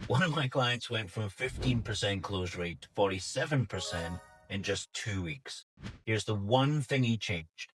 One of my clients went from a 15% close rate to 47% in just 2 weeks. Here's the one thing he changed.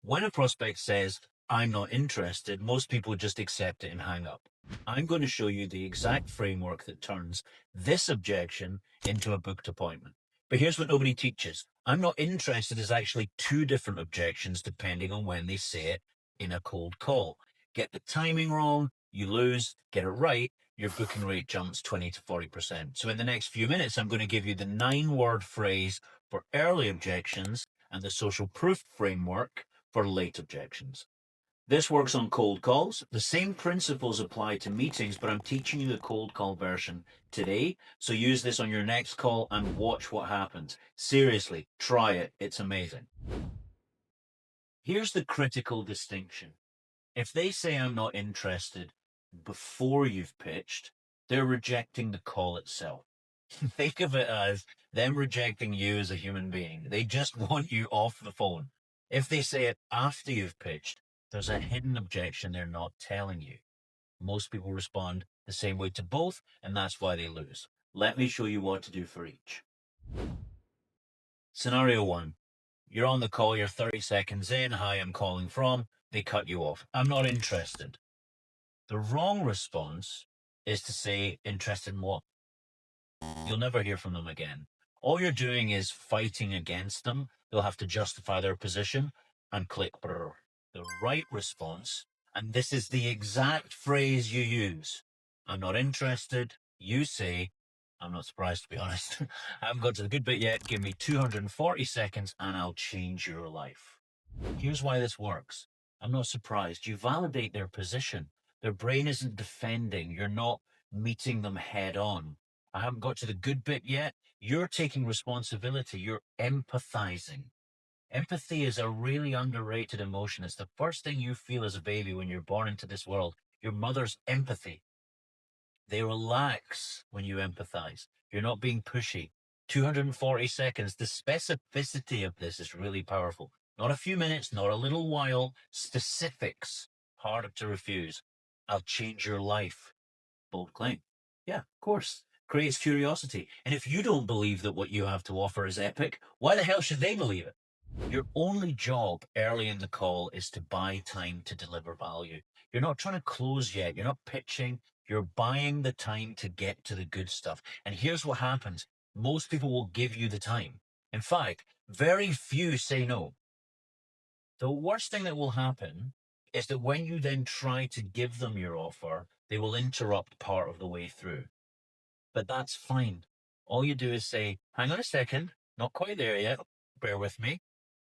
When a prospect says, I'm not interested, most people just accept it and hang up. I'm going to show you the exact framework that turns this objection into a booked appointment. But here's what nobody teaches. I'm not interested is actually two different objections depending on when they say it in a cold call. Get the timing wrong, you lose. Get it right, your booking rate jumps 20 to 40%. So in the next few minutes, I'm going to give you the 9-word phrase for early objections and the social proof framework for late objections. This works on cold calls. The same principles apply to meetings, but I'm teaching you the cold call version today. So use this on your next call and watch what happens. Seriously, try it. It's amazing. Here's the critical distinction. If they say I'm not interested before you've pitched, they're rejecting the call itself. Think of it as them rejecting you as a human being. They just want you off the phone. If they say it after you've pitched, there's a hidden objection they're not telling you. Most people respond the same way to both, and that's why they lose. Let me show you what to do for each. Scenario 1. You're on the call, you're 30 seconds in. Hi, I'm calling from. They cut you off. I'm not interested. The wrong response is to say, interested in what? You'll never hear from them again. All you're doing is fighting against them. They'll have to justify their position and click brr. The right response, and this is the exact phrase you use. I'm not interested. You say, I'm not surprised to be honest. I haven't got to the good bit yet. Give me 240 seconds and I'll change your life. Here's why this works. I'm not surprised. You validate their position. Their brain isn't defending. You're not meeting them head on. I haven't got to the good bit yet. You're taking responsibility. You're empathizing. Empathy is a really underrated emotion. It's the first thing you feel as a baby when you're born into this world. Your mother's empathy. They relax when you empathize. You're not being pushy. 240 seconds. The specificity of this is really powerful. Not a few minutes, not a little while. Specifics. Harder to refuse. I'll change your life. Bold claim. Yeah, of course. Creates curiosity. And if you don't believe that what you have to offer is epic, why the hell should they believe it? Your only job early in the call is to buy time to deliver value. You're not trying to close yet. You're not pitching. You're buying the time to get to the good stuff. And here's what happens. Most people will give you the time. In fact, very few say no. The worst thing that will happen is that when you then try to give them your offer, they will interrupt part of the way through. But that's fine. All you do is say, hang on a second, not quite there yet. Bear with me.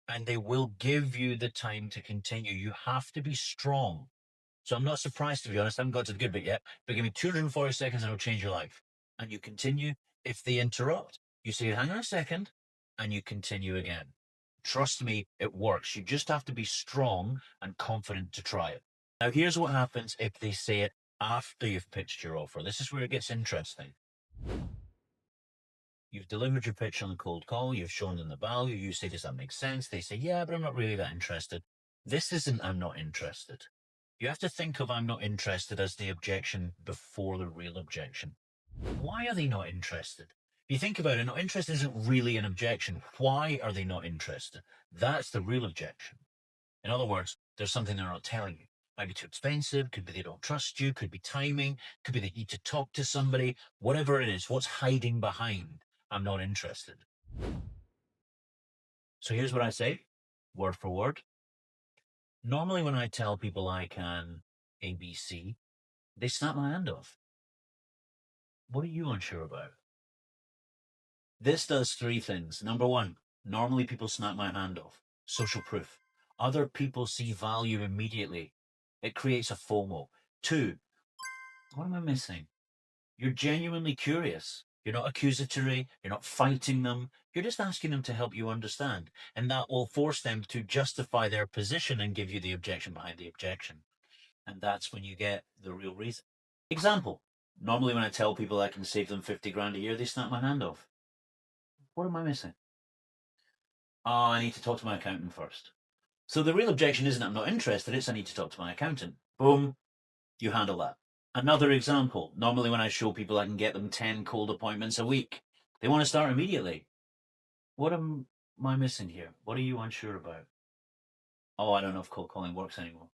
And they will give you the time to continue. You have to be strong. So I'm not surprised, to be honest. I haven't got to the good bit yet, but give me 240 seconds and it'll change your life. And you continue. If they interrupt, you say, hang on a second, and you continue again. Trust me, it works. You just have to be strong and confident to try it. Now, here's what happens if they say it after you've pitched your offer. This is where it gets interesting. You've delivered your pitch on the cold call. You've shown them the value. You say, does that make sense? They say, yeah, but I'm not really that interested. This isn't I'm not interested. You have to think of I'm not interested as the objection before the real objection. Why are they not interested? If you think about it, not interested isn't really an objection. Why are they not interested? That's the real objection. In other words, there's something they're not telling you. Might be too expensive, could be they don't trust you, could be timing, could be they need to talk to somebody, whatever it is, what's hiding behind I'm not interested. So here's what I say, word for word. Normally when I tell people I can ABC, they snap my hand off. What are you unsure about? This does 3 things. Number 1, normally people snap my hand off. Social proof. Other people see value immediately. It creates a FOMO. 2, what am I missing? You're genuinely curious. You're not accusatory. You're not fighting them. You're just asking them to help you understand. And that will force them to justify their position and give you the objection behind the objection. And that's when you get the real reason. Example. Normally when I tell people I can save them 50 grand a year, they snap my hand off. What am I missing? Oh, I need to talk to my accountant first. So the real objection isn't I'm not interested, it's I need to talk to my accountant. Boom, you handle that. Another example, normally when I show people I can get them 10 cold appointments a week, they want to start immediately. What am I missing here? What are you unsure about? Oh, I don't know if cold calling works anymore.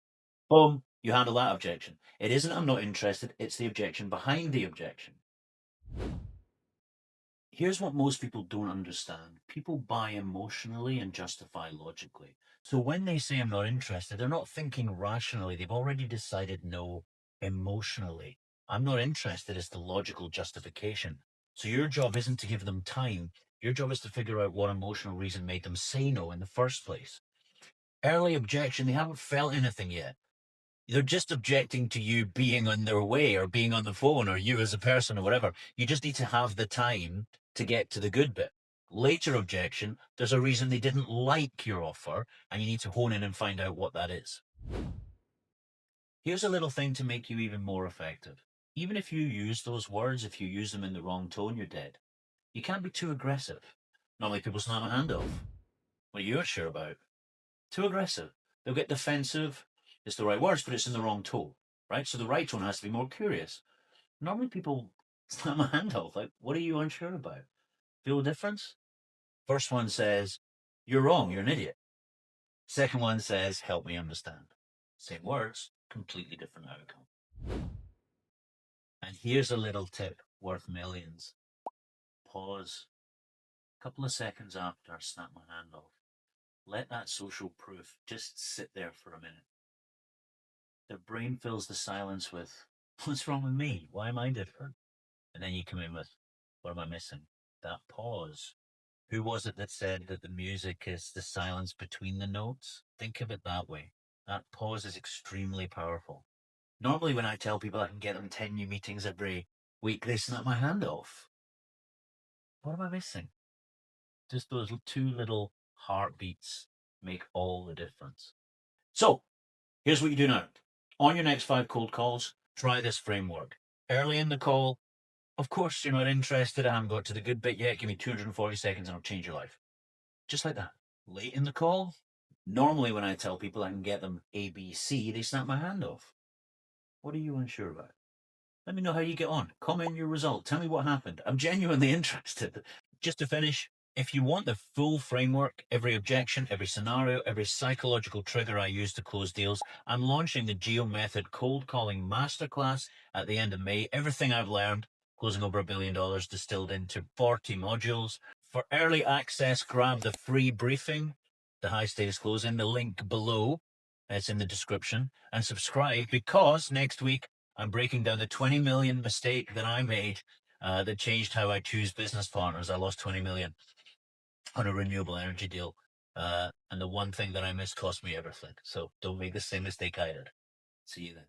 Boom, you handle that objection. It isn't I'm not interested, it's the objection behind the objection. Here's what most people don't understand. People buy emotionally and justify logically. So when they say I'm not interested, they're not thinking rationally. They've already decided no emotionally. I'm not interested is the logical justification. So your job isn't to give them time. Your job is to figure out what emotional reason made them say no in the first place. Early objection, they haven't felt anything yet. They're just objecting to you being on their way or being on the phone or you as a person or whatever. You just need to have the time to get to the good bit. Later objection, there's a reason they didn't like your offer and you need to hone in and find out what that is. Here's a little thing to make you even more effective. Even if you use those words, if you use them in the wrong tone, you're dead. You can't be too aggressive. Normally people slam a hand off. What are you unsure about? Too aggressive. They'll get defensive. It's the right words, but it's in the wrong tone, right? So the right tone has to be more curious. Normally people slam a hand off. Like, what are you unsure about? Feel the difference? First one says, you're wrong, you're an idiot. Second one says, help me understand. Same words, completely different outcome. And here's a little tip worth millions. Pause. A couple of seconds after I snap my hand off. Let that social proof just sit there for a minute. Their brain fills the silence with, what's wrong with me? Why am I different? And then you come in with, what am I missing? That pause. Who was it that said that the music is the silence between the notes? Think of it that way. That pause is extremely powerful. Normally, when I tell people I can get them 10 new meetings every week, they snap my hand off. What am I missing? Just those two little heartbeats make all the difference. So, here's what you do now. On your next 5 cold calls, try this framework. Early in the call, of course, you're not interested. I haven't got to the good bit yet. Give me 240 seconds and I'll change your life. Just like that. Late in the call, normally when I tell people I can get them A, B, C, they snap my hand off. What are you unsure about? Let me know how you get on. Comment your result. Tell me what happened. I'm genuinely interested. Just to finish, if you want the full framework, every objection, every scenario, every psychological trigger I use to close deals, I'm launching the Geo Method Cold Calling Masterclass at the end of May. Everything I've learned, closing over $1 billion, distilled into 40 modules. For early access, grab the free briefing, the high status closing, the link below. It's in the description. And subscribe because next week I'm breaking down the 20 million mistake that I made that changed how I choose business partners. I lost 20 million on a renewable energy deal. And the one thing that I missed cost me everything. So don't make the same mistake I did. See you then.